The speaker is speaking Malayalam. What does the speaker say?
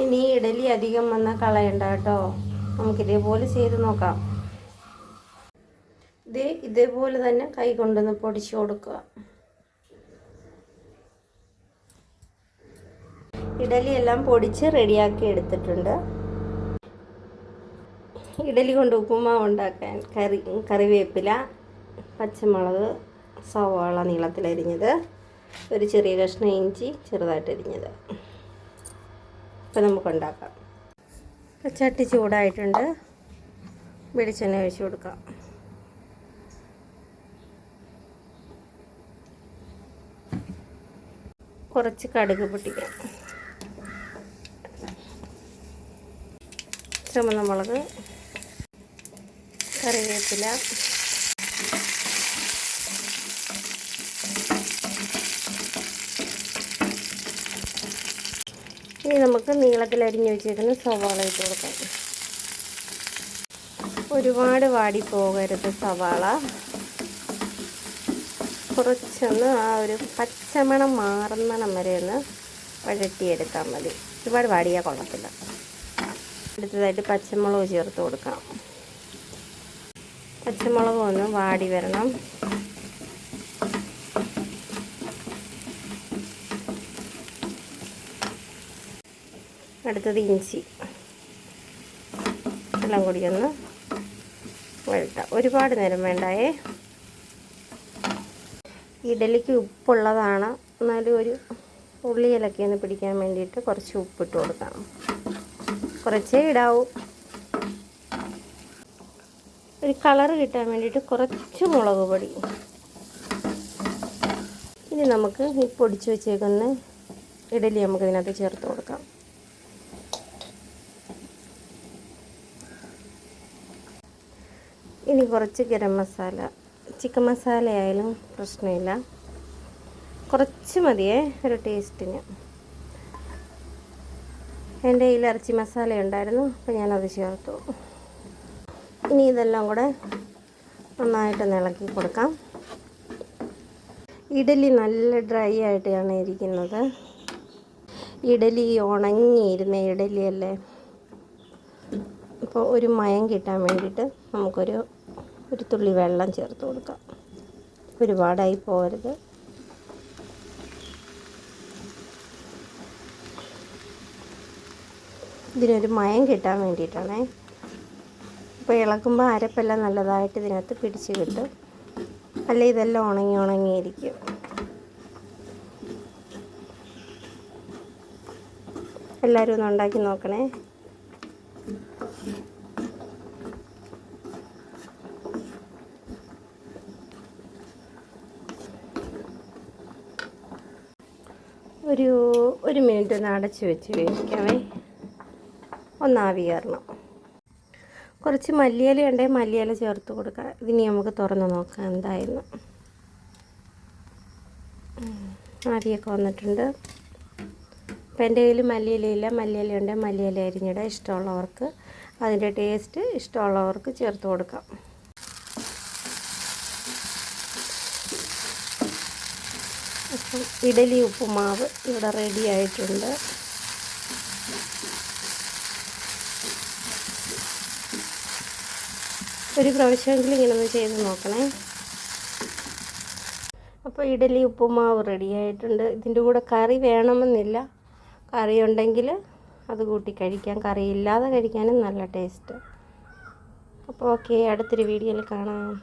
ഇനി ഇഡലി അധികം വന്നാൽ കളയണ്ട കേട്ടോ. നമുക്കിതേപോലെ ചെയ്ത് നോക്കാം. ഇതേപോലെ തന്നെ കൈ കൊണ്ടൊന്ന് പൊടിച്ചു കൊടുക്കുക. ഇഡലി എല്ലാം പൊടിച്ച് റെഡിയാക്കി എടുത്തിട്ടുണ്ട്. ഇഡലി കൊണ്ട് ഉപ്പുമാവ് ഉണ്ടാക്കാൻ കറിവേപ്പില, പച്ചമുളക്, സവാള നീളത്തിലരിഞ്ഞത്, ഒരു ചെറിയ കഷ്ണം ഇഞ്ചി ചെറുതായിട്ട് അരിഞ്ഞത്. ഇപ്പം നമുക്കുണ്ടാക്കാം. ചട്ടി ചൂടായിട്ടുണ്ട്. വെളിച്ചെണ്ണ ഒഴിച്ച് കൊടുക്കാം. കുറച്ച് കടുക് പൊട്ടിക്കാം. ചുവന്ന മുളക്, കറിവേപ്പില, ഇനി നമുക്ക് നീളത്തിൽ അരിഞ്ഞു വെച്ചേക്കുന്ന സവാള ഇട്ട് കൊടുക്കാം. ഒരുപാട് വാടി പോകരുത് സവാള. കുറച്ചൊന്ന് ആ ഒരു പച്ചമണം മാറുന്നിടം വരെ ഒന്ന് വഴറ്റിയെടുത്താൽ മതി. ഒരുപാട് വാടിയാൽ കൊള്ളത്തില്ല. അടുത്തതായിട്ട് പച്ചമുളക് ചേർത്ത് കൊടുക്കാം. പച്ചമുളക് ഒന്ന് വാടി വരണം. അടുത്തത് ഇഞ്ചി എല്ലാം കൂടി ഒന്ന് വഴറ്റാം. ഒരുപാട് നേരം വേണ്ടായേ. ഇഡലിക്ക് ഉപ്പുള്ളതാണ്, എന്നാലും ഒരു ഉള്ളിയിലൊക്കെ ഒന്ന് പിടിക്കാൻ വേണ്ടിയിട്ട് കുറച്ച് ഉപ്പിട്ട് കൊടുക്കാം. കുറച്ചേ ഇടാവൂ. ഒരു കളറ് കിട്ടാൻ വേണ്ടിയിട്ട് കുറച്ച് മുളക് പൊടി. ഇനി നമുക്ക് ഈ പൊടിച്ച് വെച്ചേക്കുന്ന ഇഡലി നമുക്ക് ഇതിനകത്ത് ചേർത്ത് കൊടുക്കാം. ഇനി കുറച്ച് ഗരം മസാല, ചിക്കൻ മസാല ആയാലും പ്രശ്നമില്ല, കുറച്ച് മതിയേ ഒരു ടേസ്റ്റിന്. എൻ്റെ കയ്യിൽ ഇറച്ചി മസാല ഉണ്ടായിരുന്നു, അപ്പോൾ ഞാനത് ചേർത്തു. ഇനി ഇതെല്ലാം കൂടെ നന്നായിട്ട് ഇളക്കി കൊടുക്കാം. ഇഡലി നല്ല ഡ്രൈ ആയിട്ടാണ് ഇരിക്കുന്നത്. ഇഡലി ഉണങ്ങിയിരുന്ന ഇഡലിയല്ലേ, അപ്പോൾ ഒരു മയം കിട്ടാൻ വേണ്ടിയിട്ട് നമുക്കൊരു തുള്ളി വെള്ളം ചേർത്ത് കൊടുക്കാം. ഒരുപാടായി പോകരുത്. ഇതിനൊരു മയം കിട്ടാൻ വേണ്ടിയിട്ടാണേ. അപ്പോൾ ഇളക്കുമ്പോൾ അരപ്പെല്ലാം നല്ലതായിട്ട് ഇതിനകത്ത് പിടിച്ച് കിട്ടും. അല്ലെ ഇതെല്ലാം ഉണങ്ങിയിരിക്കും. എല്ലാവരും ഒന്ന് ഉണ്ടാക്കി നോക്കണേ. ഒരു മിനിറ്റ് ഒന്ന് അടച്ച് വെച്ച് വേവിക്കാമേ. ഒന്നാവി കയറണം. കുറച്ച് മല്ലിയില ഉണ്ടെങ്കിൽ മല്ലിയില ചേർത്ത് കൊടുക്കാം. ഇതിനി നമുക്ക് തുറന്ന് നോക്കാം എന്തായിരുന്നു. ആവിയൊക്കെ വന്നിട്ടുണ്ട്. അപ്പം എൻ്റെ കയ്യിൽ മല്ലിയിലയില്ല. മല്ലിയില ഉണ്ടെങ്കിൽ മല്ലിയില അരിഞ്ഞിടാം. ഇഷ്ടമുള്ളവർക്ക് അതിൻ്റെ ടേസ്റ്റ് ഇഷ്ടമുള്ളവർക്ക് ചേർത്ത് കൊടുക്കാം. അപ്പം ഇഡലി ഉപ്പുമാവ് ഇവിടെ റെഡി ആയിട്ടുണ്ട്. ഒരു പ്രാവശ്യമെങ്കിലും ഇങ്ങനെ ഒന്ന് ചെയ്ത് നോക്കണേ. അപ്പോൾ ഇഡലി ഉപ്പുമാവ് റെഡി ആയിട്ടുണ്ട്. ഇതിൻ്റെ കൂടെ കറി വേണമെന്നില്ല. കറി ഉണ്ടെങ്കിൽ അത് കൂട്ടി കഴിക്കാം. കറി ഇല്ലാതെ കഴിക്കാനും നല്ല ടേസ്റ്റ്. അപ്പോൾ ഓക്കെ, അടുത്തൊരു വീഡിയോയിൽ കാണാം.